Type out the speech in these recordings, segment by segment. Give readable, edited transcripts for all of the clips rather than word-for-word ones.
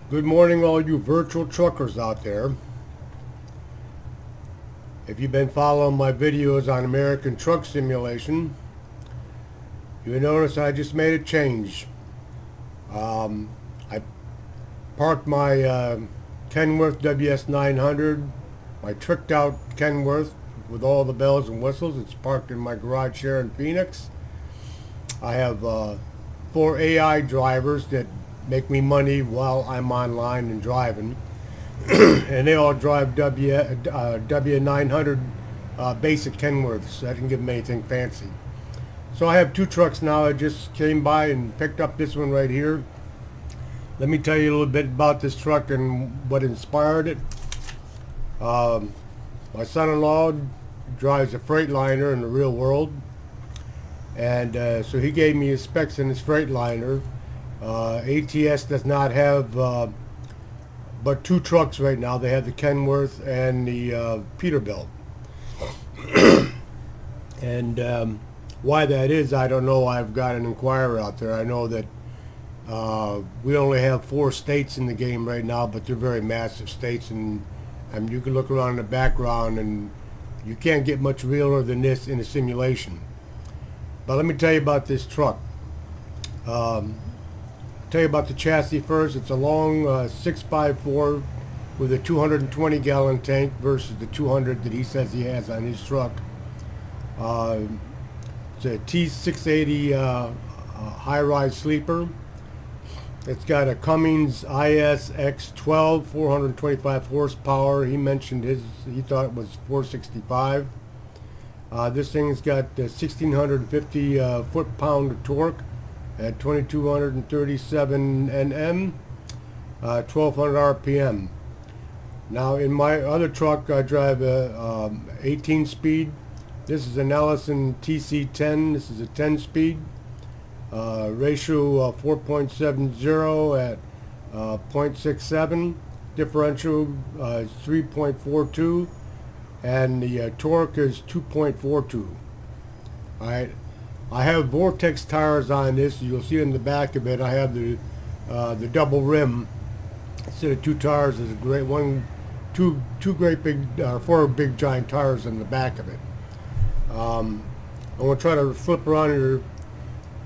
Good morning, all you virtual truckers out there. If you've been following my videos on American Truck Simulation, you notice I just made a change. I parked my Kenworth WS900, my tricked out Kenworth with all the bells and whistles. It's parked in my garage here in Phoenix. I have 4 AI drivers that make me money while I'm online and driving. And they all drive W900 basic Kenworths. I didn't give them anything fancy. So I have 2 trucks now. I just came by and picked up this one right here. Let me tell you a little bit about this truck and what inspired it. My son-in-law drives a Freightliner in the real world, and so he gave me his specs in his Freightliner. ATS does not have but 2 trucks right now. They have the Kenworth and the Peterbilt. And why that is, I don't know. I've got an inquirer out there. I know that we only have 4 states in the game right now, but they're very massive states, and you can look around in the background and you can't get much realer than this in a simulation. But let me tell you about this truck. I'll tell you about the chassis first. It's a long 6x4 with a 220 gallon tank versus the 200 that he says he has on his truck. It's a T680 high-rise sleeper. It's got a Cummins ISX12 425 horsepower. He mentioned he thought it was 465. This thing's got 1650 foot-pound of torque at 2237 Nm, 1200 RPM. Now in my other truck I drive a 18 speed. This is an Ellison TC10. This is a 10 speed. Ratio 4.70 at 0.67. Differential is 3.42, and the torque is 2.42. Alright, I have Vortex tires on this. You'll see in the back of it I have the double rim instead of 2 tires. There's a great two great big 4 big giant tires in the back of it. I'm going to try to flip around here.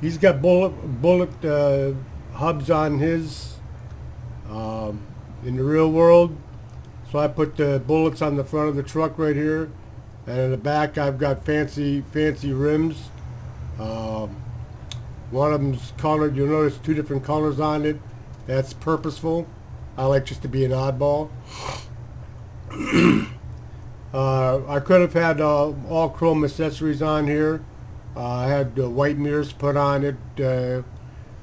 He's got bullet hubs on his in the real world. So I put the bullets on the front of the truck right here, and in the back I've got fancy rims. One of them's colored. You'll notice 2 different colors on it. That's purposeful. I like just to be an oddball. I could have had all chrome accessories on here. I had white mirrors put on it,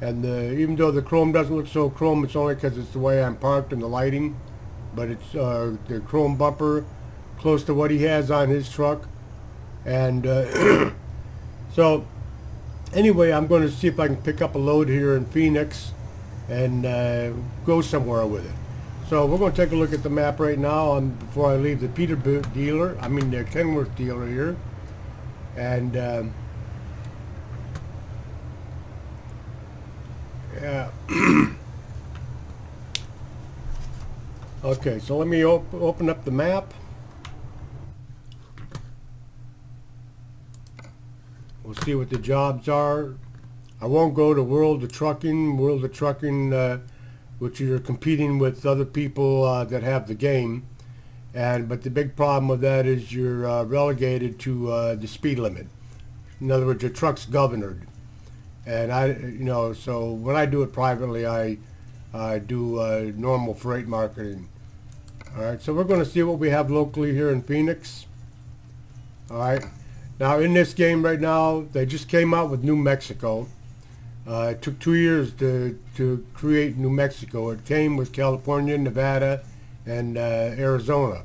and even though the chrome doesn't look so chrome, it's only because it's the way I'm parked and the lighting. But it's the chrome bumper, close to what he has on his truck. And so anyway, I'm going to see if I can pick up a load here in Phoenix and go somewhere with it. So we're going to take a look at the map right now before I leave the the Kenworth dealer here. And yeah. Okay, so let me open up the map. We'll see what the jobs are. I won't go to World of Trucking, which you're competing with other people that have the game. But the big problem with that is you're relegated to the speed limit. In other words, your truck's governed. And so when I do it privately, I do normal freight marketing. Alright, so we're going to see what we have locally here in Phoenix. Alright, now in this game right now, they just came out with New Mexico. It took 2 years to create New Mexico. It came with California, Nevada, and Arizona.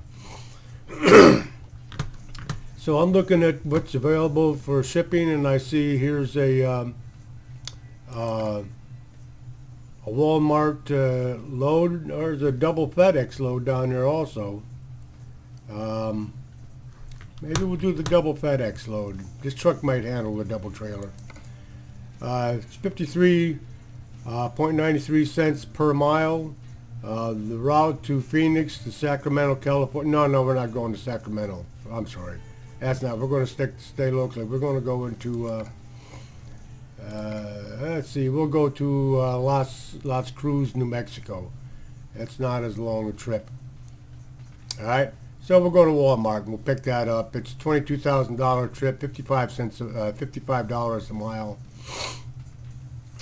So I'm looking at what's available for shipping, and I see here's a Walmart load. There's a double FedEx load down there also. Maybe we'll do the double FedEx load. This truck might handle the double trailer. It's 53.93 cents per mile. The route to Phoenix to Sacramento, California. No, we're not going to Sacramento. I'm sorry. That's not. We're going to stay locally. We're going to go into, let's see, we'll go to Las Cruces, New Mexico. That's not as long a trip. All right. So we'll go to Walmart and we'll pick that up. It's $22,000 trip, $55 a mile.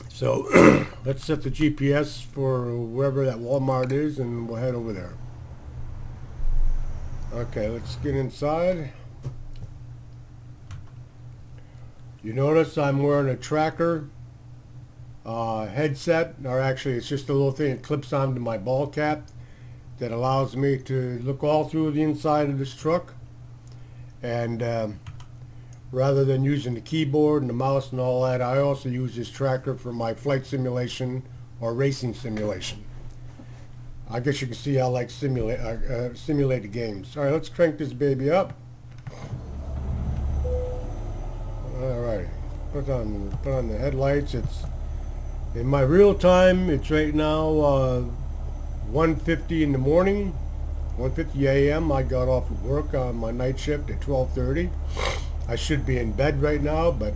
So let's set the GPS for wherever that Walmart is and we'll head over there. Okay, let's get inside. You notice I'm wearing a tracker headset, or actually it's just a little thing that clips onto my ball cap that allows me to look all through the inside of this truck. And rather than using the keyboard and the mouse and all that, I also use this tracker for my flight simulation or racing simulation. I guess you can see I like simulated games. All right, let's crank this baby up. All right, put on the headlights. It's in my real time. It's right now 1:50 in the morning, 1:50 a.m. I got off of work on my night shift at 12:30. I should be in bed right now, but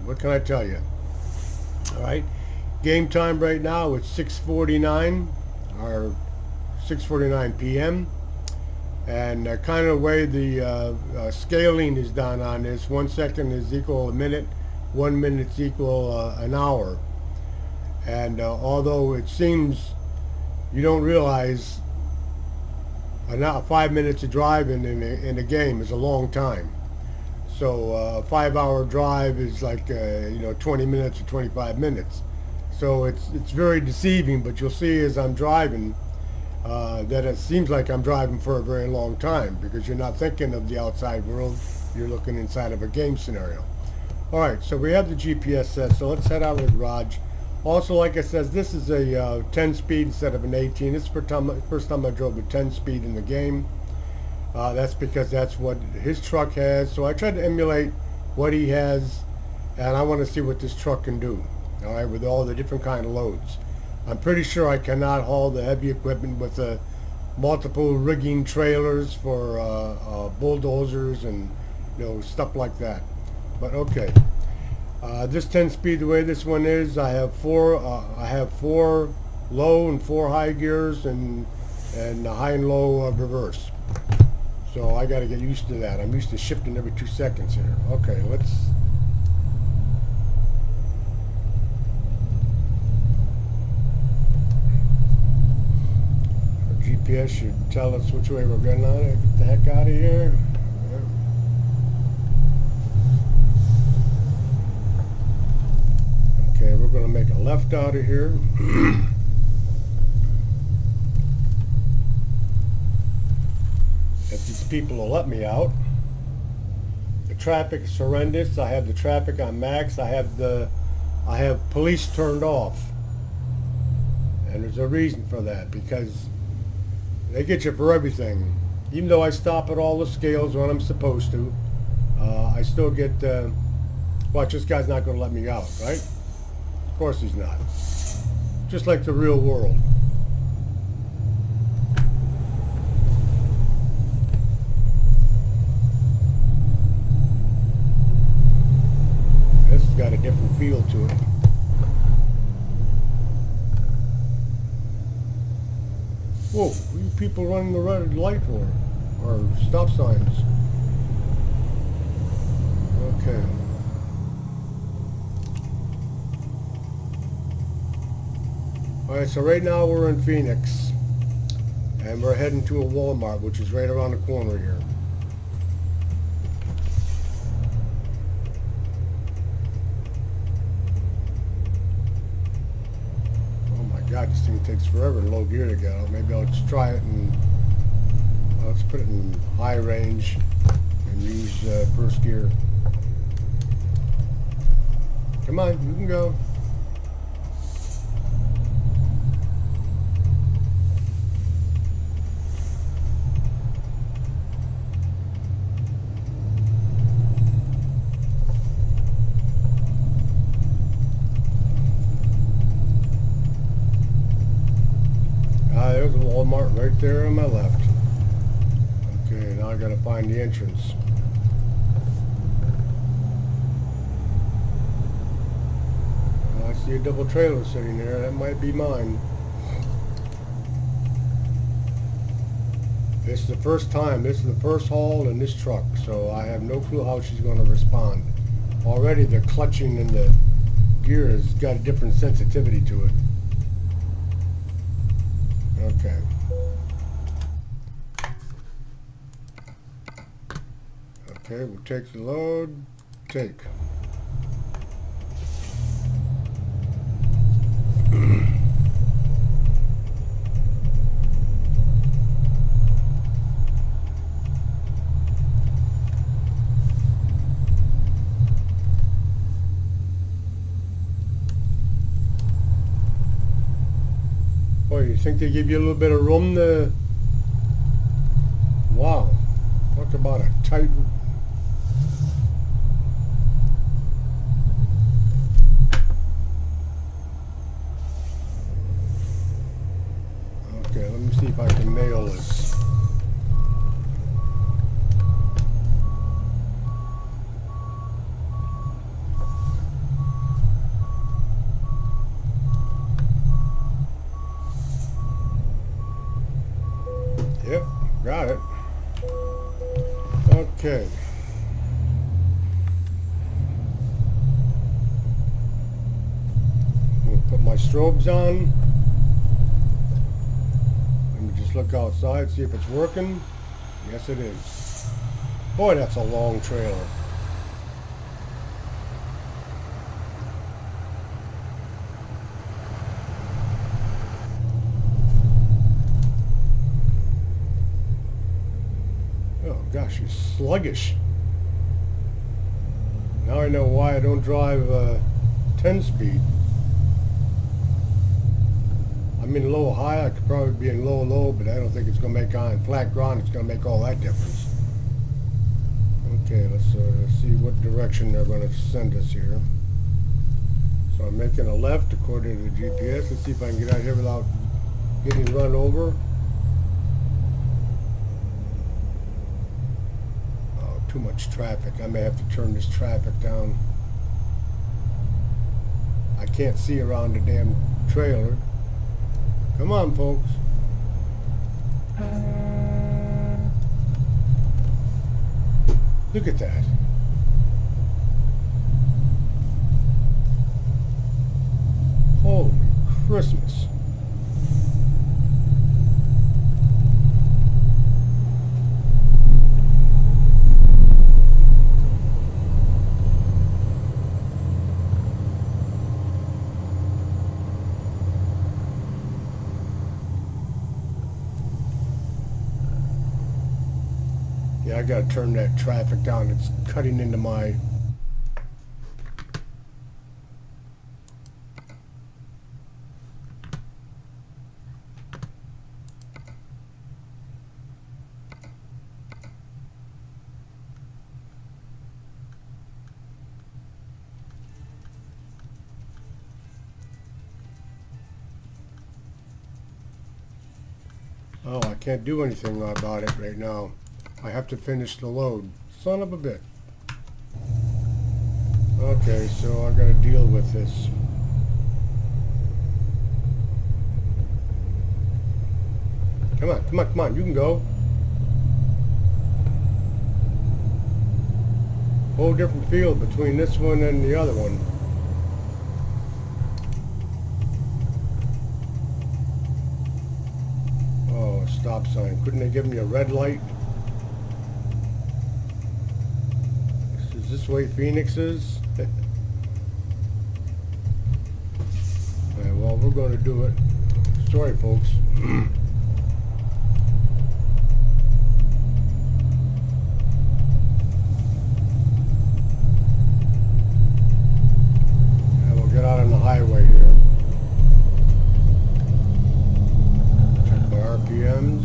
what can I tell you? All right, game time right now it's 6:49 or 6:49 p.m. And kind of the way the scaling is done on this, 1 second is equal a minute, 1 minute is equal an hour. And although it seems you don't realize 5 minutes of driving in a game is a long time. So a 5-hour drive is like 20 minutes or 25 minutes. So it's very deceiving, but you'll see as I'm driving that it seems like I'm driving for a very long time because you're not thinking of the outside world, you're looking inside of a game scenario. Alright, so we have the GPS set, so let's head out of the garage. Also, like I said, this is a 10 speed instead of an 18. This is the first time I drove a 10 speed in the game. That's because that's what his truck has, so I tried to emulate what he has, and I want to see what this truck can do, alright, with all the different kind of loads. I'm pretty sure I cannot haul the heavy equipment with multiple rigging trailers for bulldozers and stuff like that. But okay, this 10 speed, the way this one is, I have four low and 4 high gears and high and low reverse. So I got to get used to that. I'm used to shifting every 2 seconds here. Okay, let's. GPS should tell us which way we're going on. Get the heck out of here. Okay, we're going to make a left out of here. If these people will let me out. The traffic is horrendous. I have the traffic on max. I have police turned off. And there's a reason for that, because they get you for everything. Even though I stop at all the scales when I'm supposed to, I still get, watch, this guy's not going to let me out, right? Of course he's not. Just like the real world. This has got a different feel to it. Whoa, what are you people running the red light for? Or stop signs? Okay. Alright, so right now we're in Phoenix. And we're heading to a Walmart, which is right around the corner here. God, this thing takes forever in low gear to get out. Maybe I'll just try it and let's put it in high range and use first gear. Come on, you can go. Walmart right there on my left. Okay, now I gotta find the entrance. I see a double trailer sitting there. That might be mine. This is the first time. This is the first haul in this truck, so I have no clue how she's going to respond. Already the clutching in the gear has got a different sensitivity to it. Okay. Okay, we'll take the load. Take. Boy, you think they give you a little bit of room to... Wow. Talk about a tight... Okay, let me see if I can nail this. Yep, got it. Okay. I'm gonna put my strobes on. Let me just look outside, see if it's working. Yes, it is. Boy, that's a long trailer. Gosh, she's sluggish. Now I know why I don't drive 10-speed. I'm in low-high. I could probably be in low-low, but I don't think it's going to make on flat ground. It's going to make all that difference. Okay, let's see what direction they're going to send us here. So I'm making a left according to the GPS. Let's see if I can get out here without getting run over. Too much traffic. I may have to turn this traffic down. I can't see around the damn trailer. Come on, folks. Look at that. Holy Christmas. Yeah, I gotta turn that traffic down. It's cutting into my... Oh, I can't do anything about it right now. I have to finish the load. Son of a bitch. Okay, so I gotta deal with this. Come on, come on, come on, you can go. Whole different field between this one and the other one. Oh, stop sign. Couldn't they give me a red light? Is this way Phoenix is? Alright, well, we're going to do it. Sorry, folks. We'll get out on the highway here. Check my RPMs.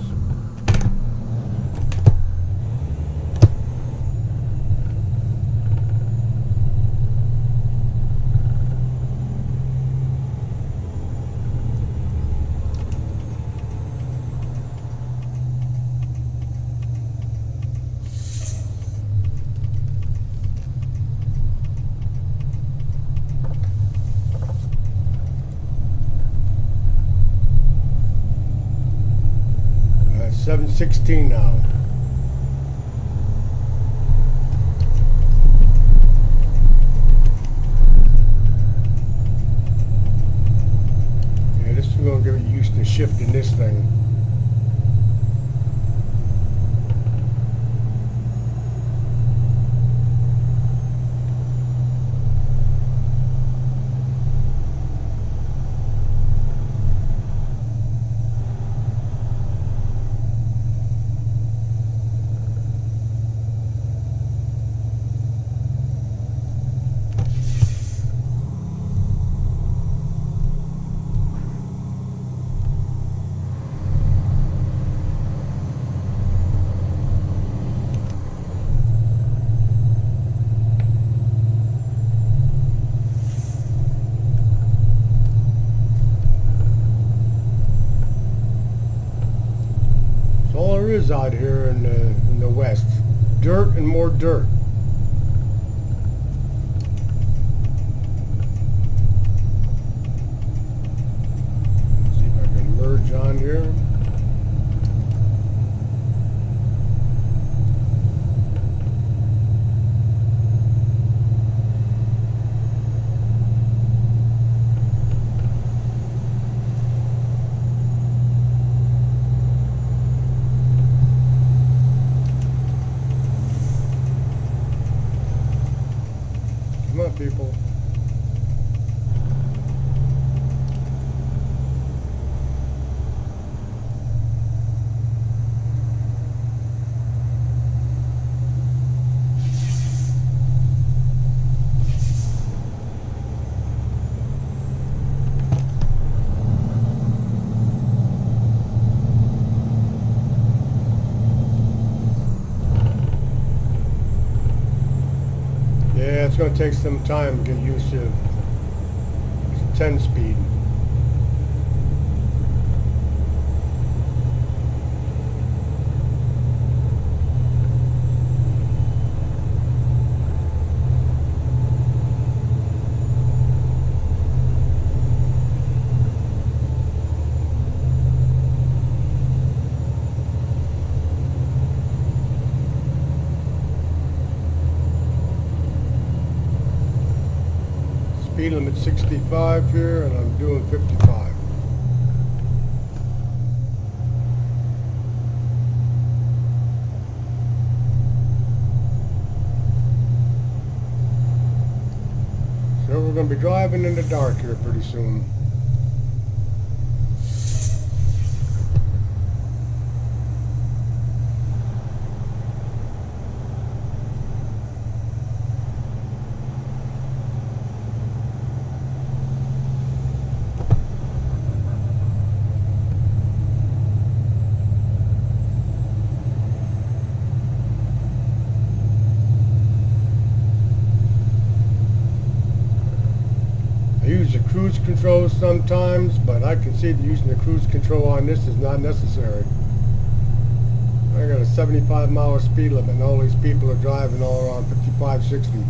7:16 now. Yeah, this is going to get used to shifting this thing. All there is out here in the West. Dirt and more dirt. Let's see if I can merge on here. Come on, people. Yeah, it's going to take some time to get used to 10 speed. Speed limit 65 here, and I'm doing 55. So we're going to be driving in the dark here pretty soon. I use the cruise control sometimes, but I can see that using the cruise control on this is not necessary. I got a 75-mile speed limit and all these people are driving all around 55, 60.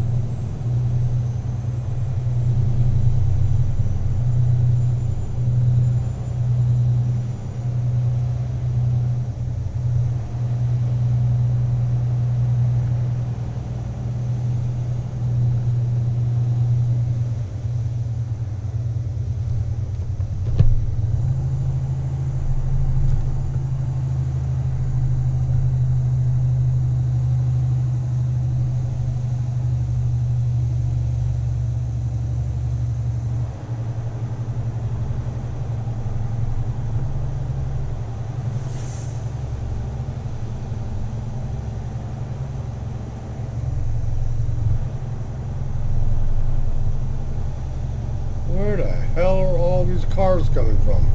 Where the hell are all these cars coming from?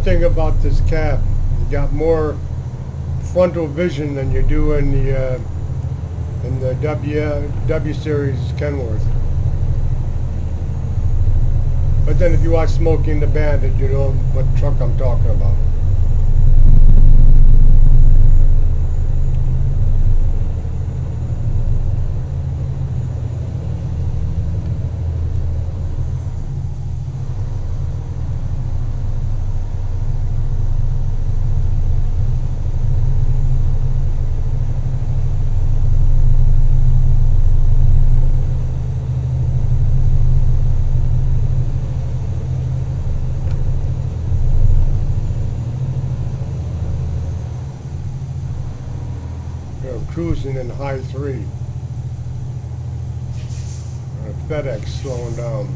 thing about this cab, you got more frontal vision than you do in the W series Kenworth. But then if you watch Smokey and the Bandit, you know what truck I'm talking about. Cruising in high 3. FedEx slowing down.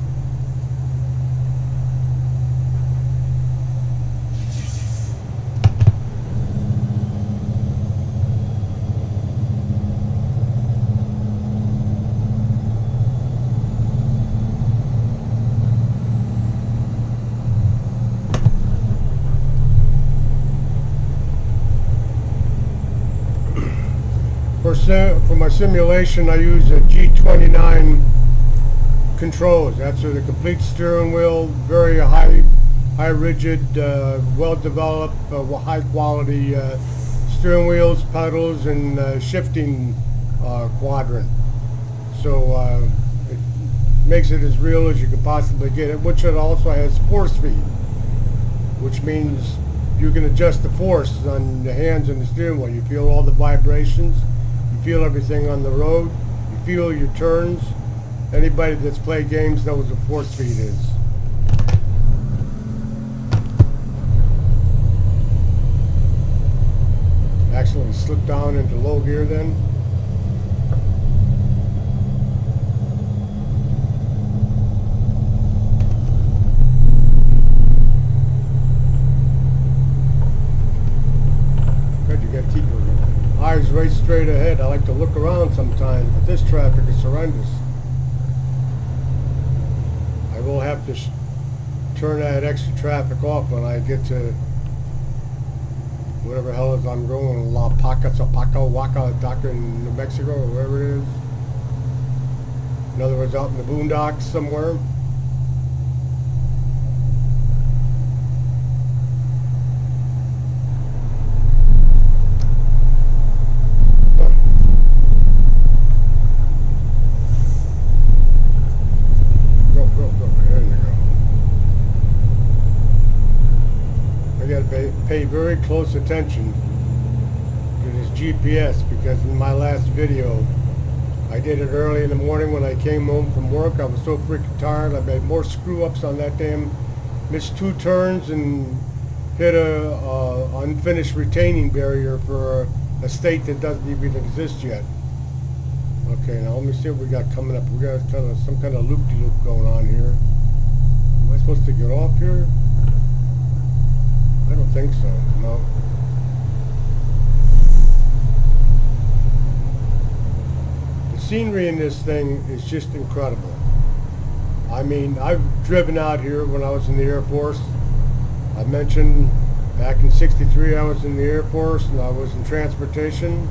For my simulation, I use a G29 controls. That's with a complete steering wheel, very high rigid, well-developed, high quality steering wheels, pedals, and shifting quadrant. So it makes it as real as you can possibly get it, which it also has force feed, which means you can adjust the force on the hands and the steering wheel. You feel all the vibrations. You feel everything on the road. You feel your turns. Anybody that's played games knows what force feed is. Actually slip down into low gear then. Good, you gotta keep your eyes right straight ahead. I like to look around sometimes, but this traffic is horrendous. I will have to turn that extra traffic off when I get to whatever hell is I'm going, La Paca, Zapaca, Waka, Daca in New Mexico, or wherever it is. In other words, out in the boondocks somewhere. Pay very close attention to this GPS, because in my last video I did it early in the morning when I came home from work. I was so freaking tired. I made more screw ups on that damn, missed 2 turns and hit a unfinished retaining barrier for a state that doesn't even exist yet. Okay, now let me see what we got coming up. We got some kind of loop-de-loop going on here. Am I supposed to get off here? I don't think so, no. The scenery in this thing is just incredible. I mean, I've driven out here when I was in the Air Force. I mentioned back in '63 I was in the Air Force and I was in transportation.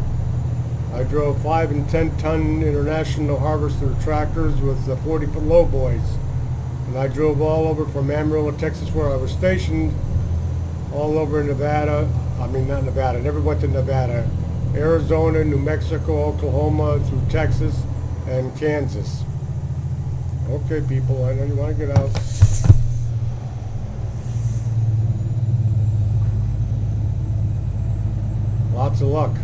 I drove 5 and 10 ton international harvester tractors with 40-foot lowboys. And I drove all over from Amarillo, Texas, where I was stationed, all over Nevada. I mean, not Nevada, never went to Nevada. Arizona, New Mexico, Oklahoma, through Texas, and Kansas. Okay, people, I know you want to get out. Lots of luck.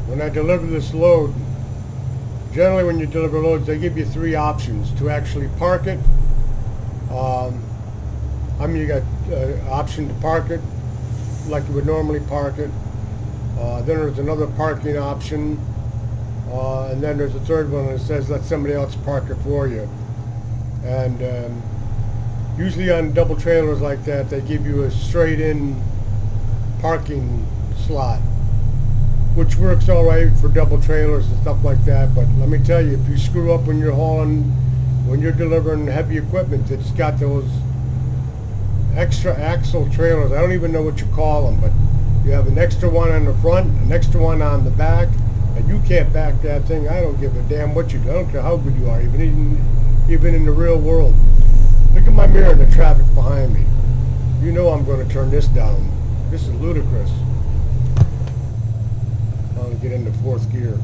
When I deliver this load, generally when you deliver loads, they give you 3 options to actually park it. You got option to park it like you would normally park it. Then there's another parking option. And then there's a third one that says let somebody else park it for you. And usually on double trailers like that, they give you a straight-in parking slot, which works all right for double trailers and stuff like that. But let me tell you, if you screw up when you're delivering heavy equipment, it's got those extra axle trailers. I don't even know what you call them, but you have an extra one on the front, an extra one on the back, and you can't back that thing. I don't give a damn what you do. I don't care how good you are, even in the real world. Look at my mirror and the traffic behind me. You know I'm going to turn this down. This is ludicrous. I'm going to get into fourth gear.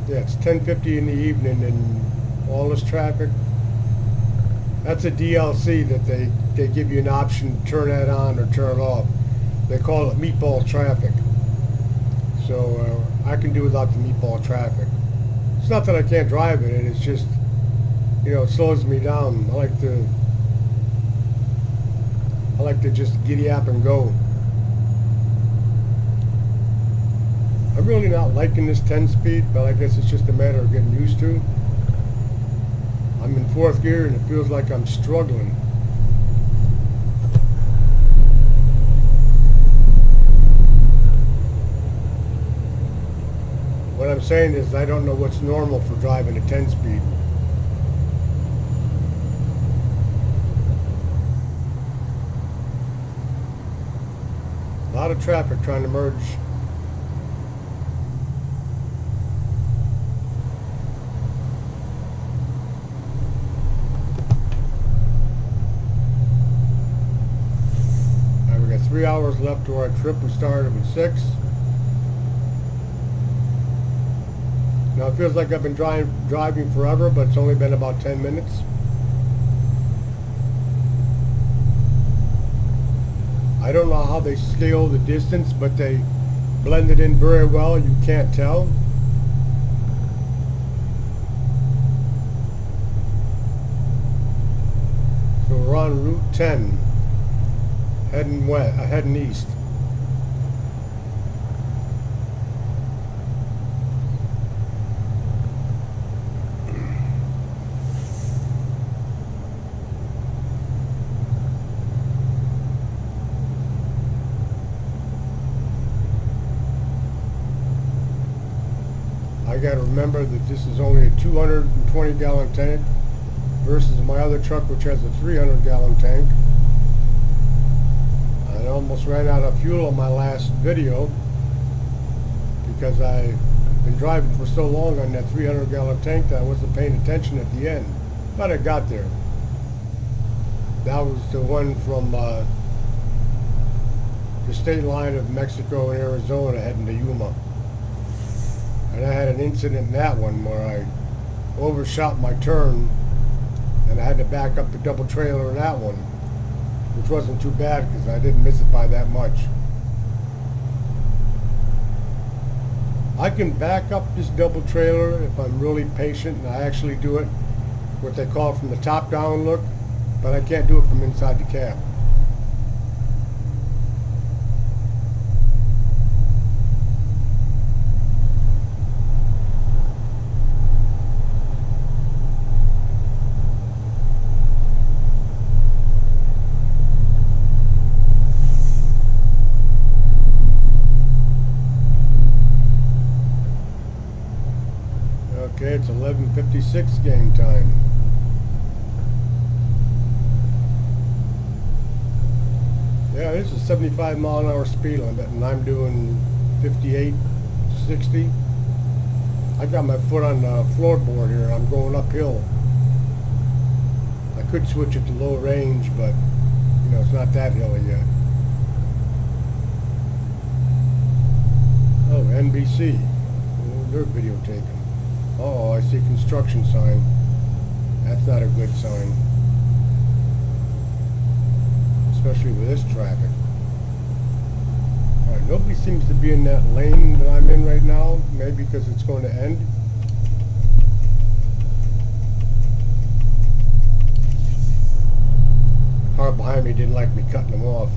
Yeah, it's 10:50 in the evening and all this traffic. That's a DLC that they give you an option to turn that on or turn it off. They call it meatball traffic. So I can do without the meatball traffic. It's not that I can't drive in it, it's just, it slows me down. I like to just giddy up and go. I'm really not liking this 10-speed, but I guess it's just a matter of getting used to. I'm in fourth gear and it feels like I'm struggling. What I'm saying is I don't know what's normal for driving a 10-speed. A lot of traffic trying to merge. Alright, we got 3 hours left to our trip. We started at 6. Now it feels like I've been driving forever, but it's only been about 10 minutes. I don't know how they scale the distance, but they blend it in very well. You can't tell. So we're on Route 10, heading east. I got to remember that this is only a 220 gallon tank versus my other truck, which has a 300 gallon tank. I almost ran out of fuel on my last video because I've been driving for so long on that 300 gallon tank that I wasn't paying attention at the end, but I got there. That was the one from the state line of Mexico and Arizona heading to Yuma. And I had an incident in that one where I overshot my turn and I had to back up the double trailer in that one, which wasn't too bad because I didn't miss it by that much. I can back up this double trailer if I'm really patient and I actually do it what they call from the top down look, but I can't do it from inside the cab. Okay, it's 11:56 game time. Yeah, this is 75 mile an hour speed limit and I'm doing 58, 60. I got my foot on the floorboard here and I'm going uphill. I could switch it to low range, but it's not that hilly yet. Oh, NBC. Oh, they're videotaping. Oh, I see construction sign. That's not a good sign. Especially with this traffic. Alright, nobody seems to be in that lane that I'm in right now. Maybe because it's going to end. The car behind me didn't like me cutting them off.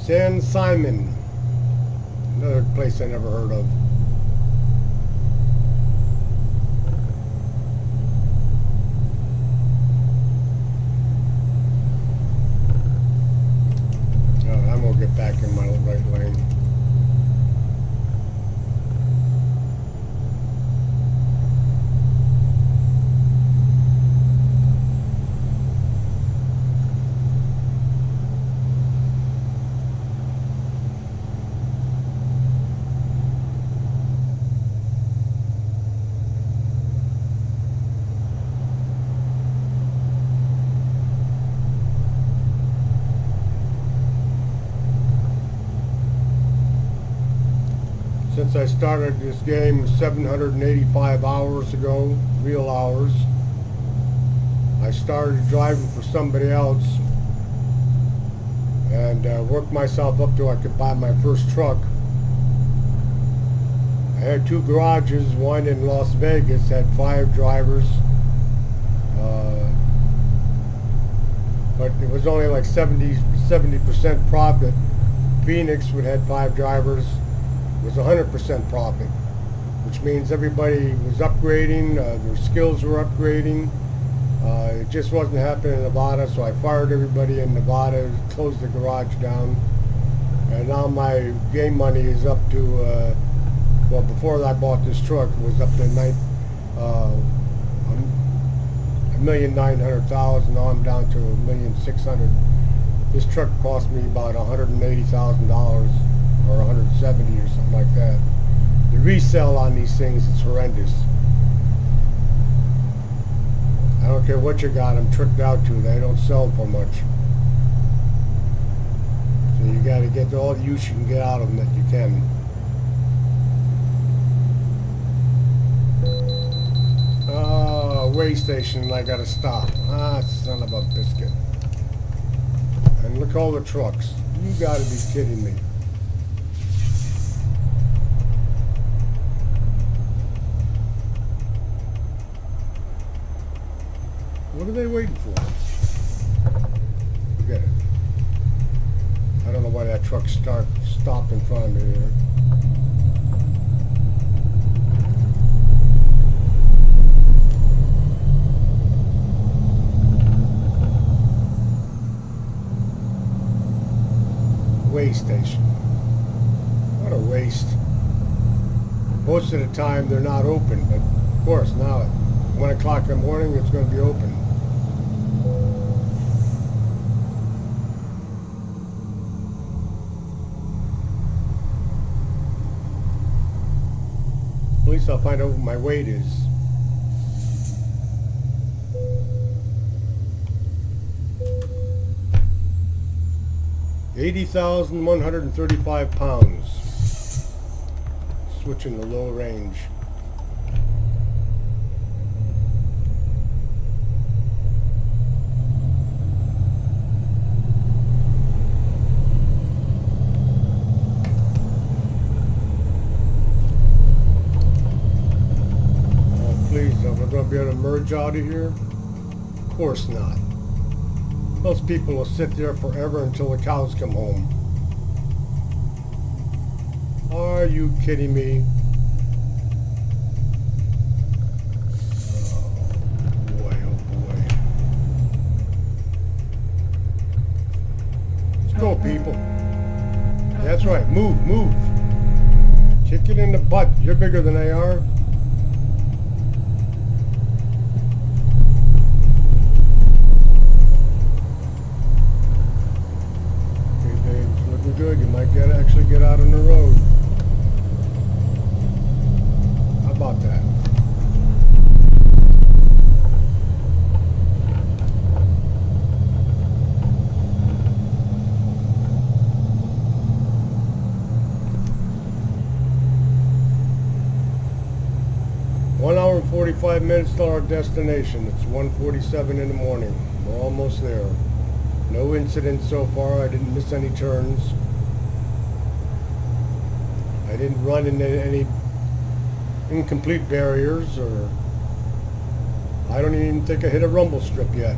San Simon, another place I never heard of. I'm gonna get back in my right lane. Since I started this game 785 hours ago, real hours, I started driving for somebody else and worked myself up till I could buy my first truck. I had 2 garages, one in Las Vegas, had 5 drivers, but it was only like 70% profit. Phoenix would had 5 drivers. Was 100% profit, which means everybody was upgrading, their skills were upgrading. It just wasn't happening in Nevada, so I fired everybody in Nevada, closed the garage down, and now my game money is up to, well, before I bought this truck, it was up to $1,900,000. Now I'm down to $1,600,000. This truck cost me about $180,000. Or 170 or something like that. The resale on these things is horrendous. I don't care what you got them tricked out to, they don't sell for much. So you got to get all the use you can get out of them that you can. Way station, I got to stop. Son of a biscuit. And look at all the trucks. You got to be kidding me. What are they waiting for? Forget it. I don't know why that truck stopped in front of me there. Way station. What a waste. Most of the time they're not open, but of course now at 1 o'clock in the morning it's going to be open. At least I'll find out what my weight is. £80,135. Switching the low range. We're going to be able to merge out of here? Of course not. Those people will sit there forever until the cows come home. Are you kidding me? Oh boy, oh boy. Let's go, people. That's right, move, move. Kick it in the butt. You're bigger than they are. Good, you might actually get out on the road. How about that? One hour and 45 minutes to our destination. It's 1:47 in the morning. We're almost there. No incidents so far. I didn't miss any turns. I didn't run into any incomplete barriers, or I don't even think I hit a rumble strip yet.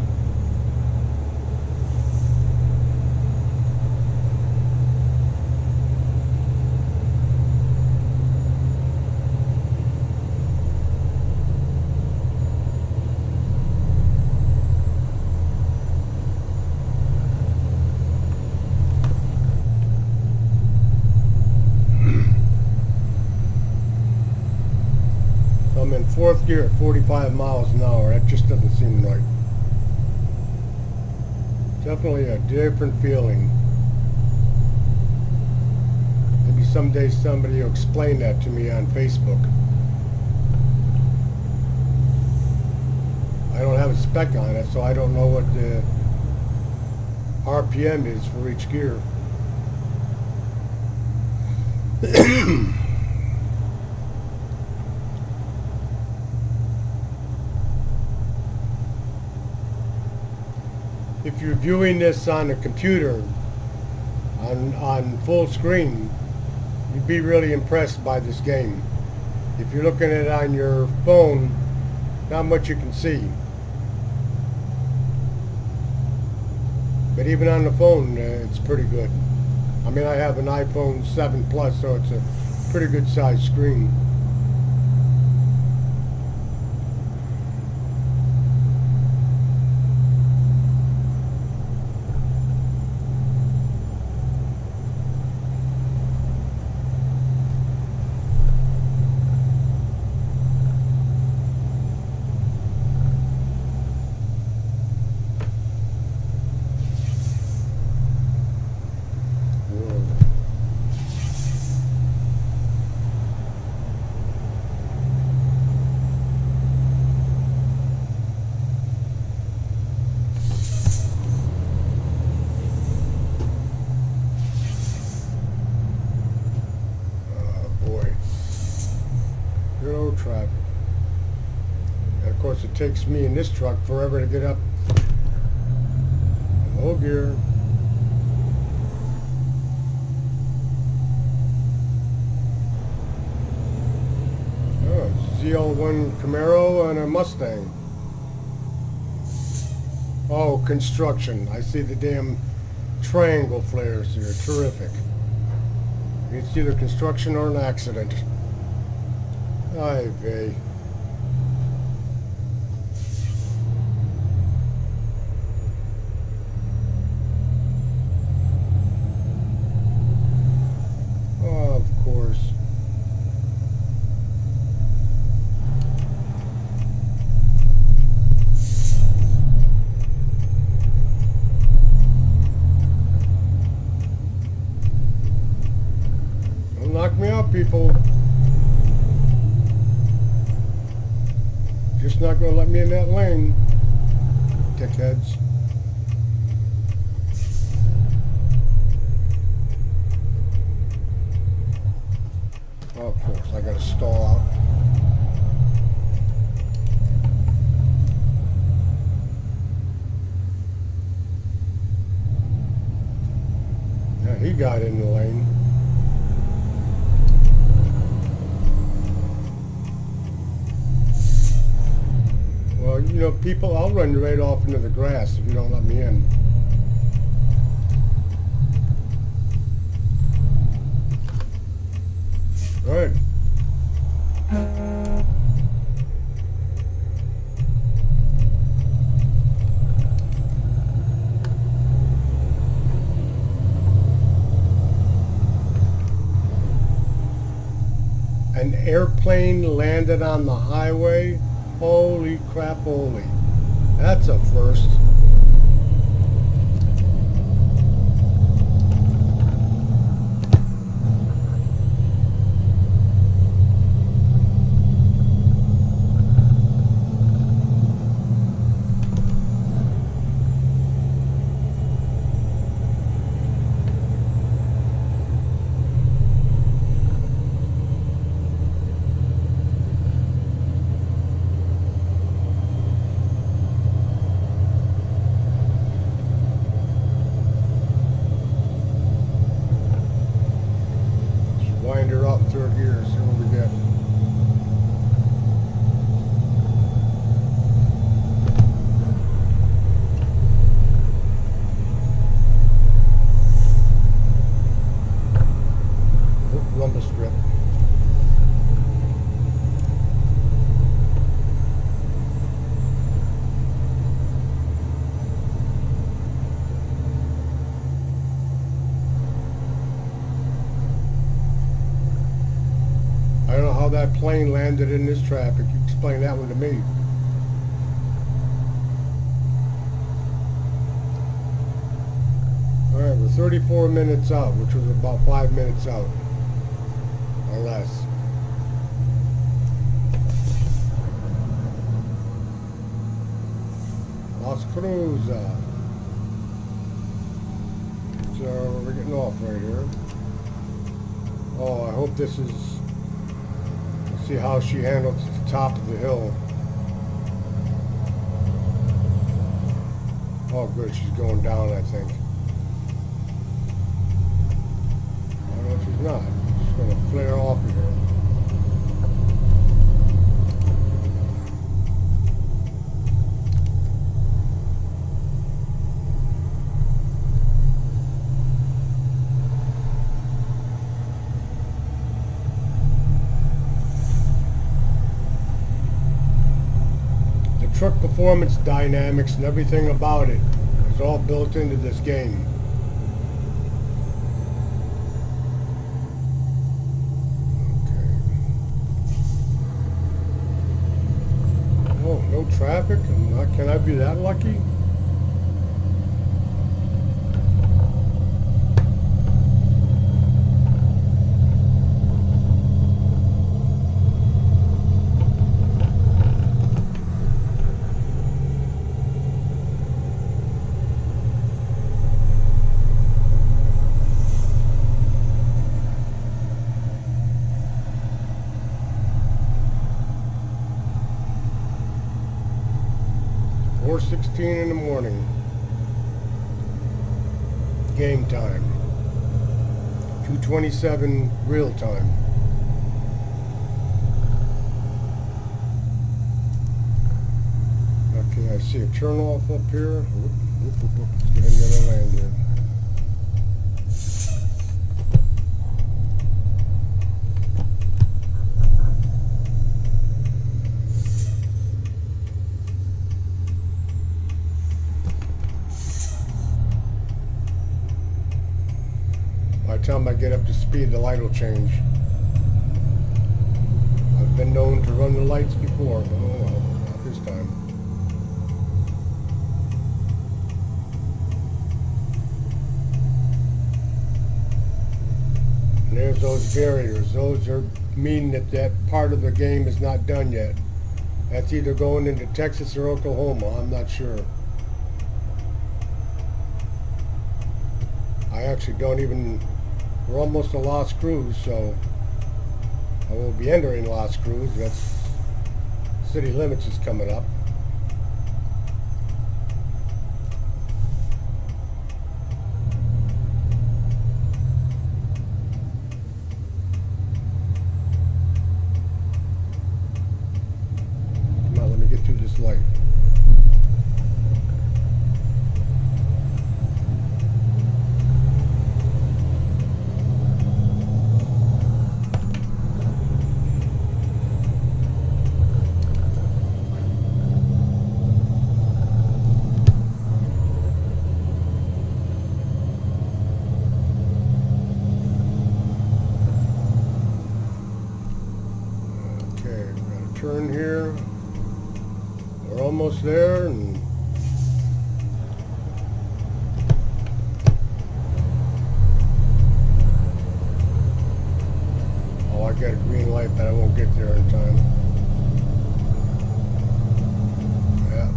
fourth gear at 45 miles an hour. That just doesn't seem right. Definitely a different feeling. Maybe someday somebody will explain that to me on Facebook. I don't have a spec on it, so I don't know what the RPM is for each gear. If you're viewing this on a computer, on full screen, you'd be really impressed by this game. If you're looking at it on your phone, not much you can see. But even on the phone, it's pretty good. I mean, I have an iPhone 7 Plus, so it's a pretty good sized screen. Traffic. And of course it takes me in this truck forever to get up. Low gear. Oh, ZL1 Camaro and a Mustang. Oh, construction. I see the damn triangle flares here. Terrific. It's either construction or an accident. Ay vey. Oh, of course. Don't knock me out, people. Just not going to let me in that lane, dickheads. Oh, of course, I got to stall out. Yeah, he got in the lane. Well, you know, people, I'll run right off into the grass if you don't let me in. Good. An airplane landed on the highway. Holy crap, holy. That's a first. Wind her up third gear, see what we get. Oh, rumble strip. I don't know how how that plane landed in this traffic. You explain that one to me. Alright, we're 34 minutes out, which was about 5 minutes out. Or less. Las Cruces. So we're getting off right here. Oh, I hope this is... Let's see how she handles the top of the hill. Oh good, she's going down, I think. Oh no, she's not. She's going to flare off of here. Truck performance dynamics and everything about it is all built into this game. Okay. Oh, no traffic? Can I be that lucky? .16 in the morning. Game time. 2:27 real time. Okay, I see a turn off up here. Let's get in the other lane here. By the time I get up to speed, the light will change. I've been known to run the lights before, but oh well, not this time. And there's those barriers. Those are mean that that part of the game is not done yet. That's either going into Texas or Oklahoma. I'm not sure. I actually don't even... We're almost to Las Cruces, so I will be entering Las Cruces. That's city limits is coming up. Come on, let me get through this light. Turn here. We're almost there, and oh, I got a green light, but I won't get there in time. Yeah.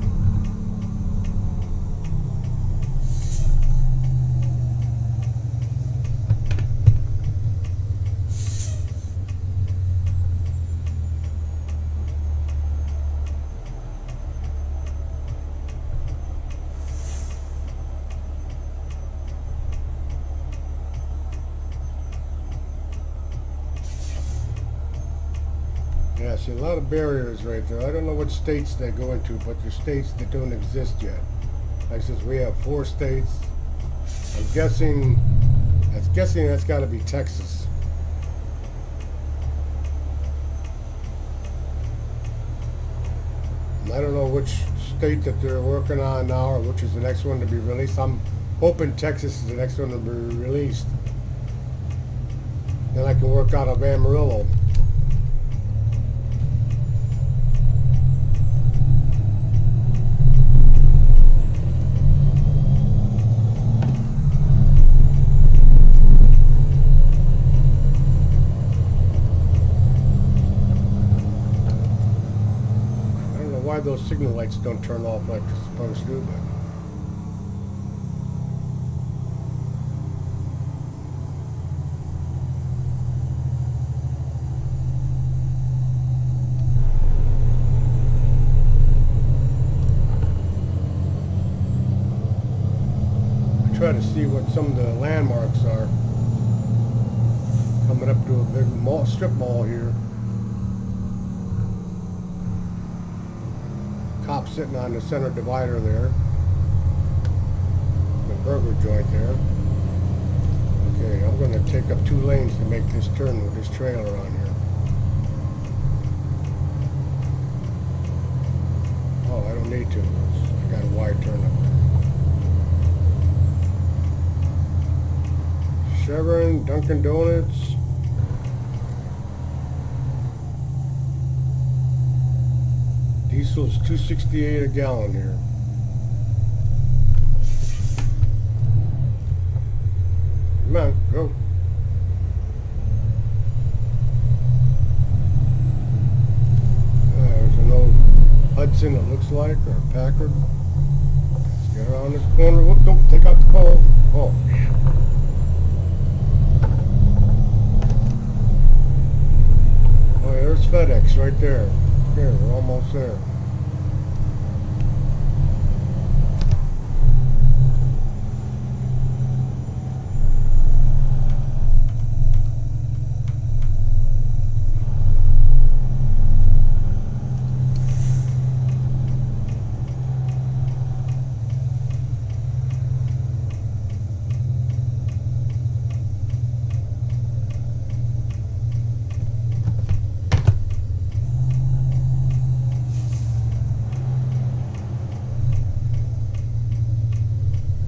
Yeah, see a lot of barriers right there. I don't know what states they go into, but there's states that don't exist yet. Like I says, we have 4 states. I'm guessing that's got to be Texas. And I don't know which state that they're working on now, or which is the next one to be released. I'm hoping Texas is the next one to be released. Then I can work out of Amarillo. why those signal lights don't turn off like they're supposed to, but I try to see what some of the landmarks are. Coming up to a big mall, strip mall here. Cop sitting on the center divider there. The burger joint there. Okay, I'm going to take up 2 lanes to make this turn with this trailer on here. Oh, I don't need to. I got a wide turn up there. Chevron, Dunkin' Donuts. Diesel's $2.68 a gallon here. Come on, go. There's an old Hudson, it looks like, or a Packard. Let's get around this corner. Whoop, don't take out the coal. Oh. Oh, there's FedEx right there. Okay, we're almost there.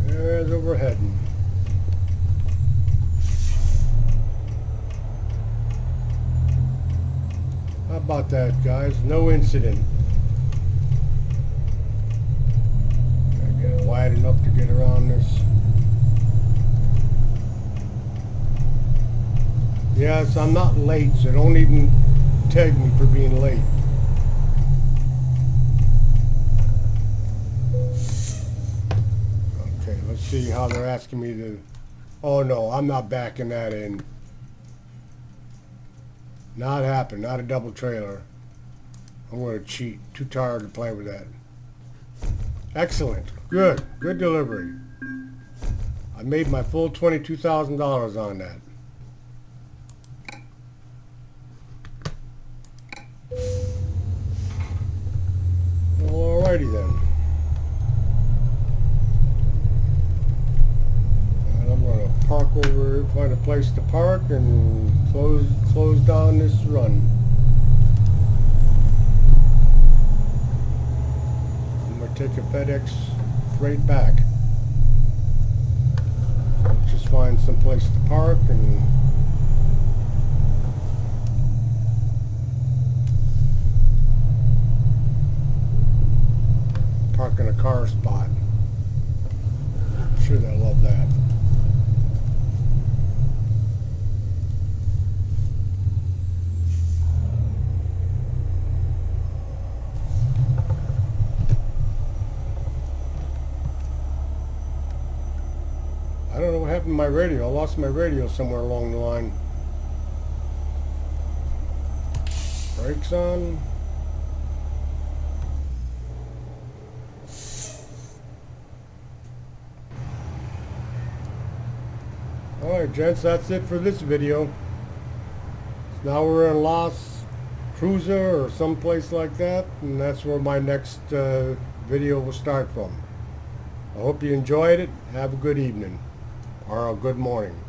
There's where we're heading. How about that, guys? No incident. Gotta get it wide enough to get around this. Yes, I'm not late, so don't even tag me for being late. Okay, let's see how they're asking me to... Oh no, I'm not backing that in. Not happen, not a double trailer. I'm going to cheat. Too tired to play with that. Excellent. Good. Good delivery. I made my full $22,000 on that. Well, alrighty then. And I'm going to park over, find a place to park and close down this run. I'm going to take a FedEx freight back. So let's just find some place to park and park in a car spot. I'm sure they'll love that. I don't know what happened to my radio. I lost my radio somewhere along the line. Brakes on. Alright gents, that's it for this video. So now we're in Las Cruces or someplace like that, and that's where my next video will start from. I hope you enjoyed it. Have a good evening or a good morning.